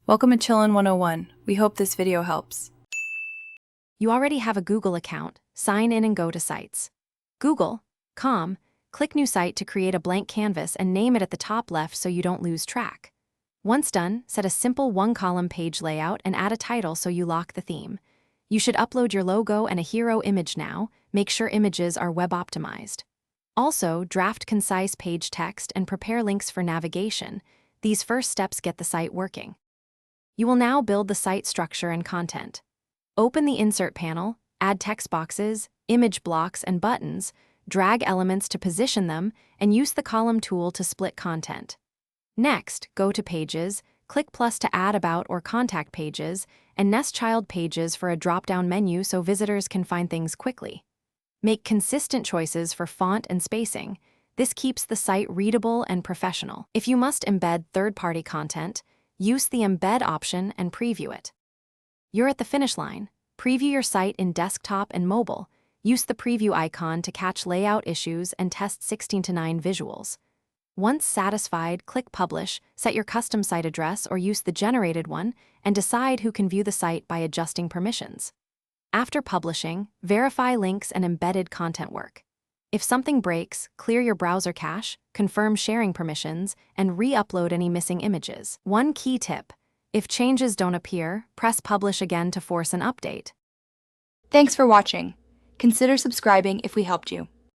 Welcome to Chillin' 101. We hope this video helps. You already have a Google account. Sign in and go to Sites. Google.com, click New Site to create a blank canvas and name it at the top left so you don't lose track. Once done, set a simple one-column page layout and add a title so you lock the theme. You should upload your logo and a hero image now. Make sure images are web-optimized. Also, draft concise page text and prepare links for navigation. These first steps get the site working. You will now build the site structure and content. Open the Insert panel, add text boxes, image blocks, and buttons, drag elements to position them, and use the column tool to split content. Next, go to Pages, click plus to add about or contact pages, and nest child pages for a drop-down menu so visitors can find things quickly. Make consistent choices for font and spacing. This keeps the site readable and professional. If you must embed third-party content, use the Embed option and preview it. You're at the finish line. Preview your site in desktop and mobile. Use the preview icon to catch layout issues and test 16:9 visuals. Once satisfied, click Publish, set your custom site address or use the generated one, and decide who can view the site by adjusting permissions. After publishing, verify links and embedded content work. If something breaks, clear your browser cache, confirm sharing permissions, and re-upload any missing images. One key tip: if changes don't appear, press Publish again to force an update. Thanks for watching. Consider subscribing if we helped you.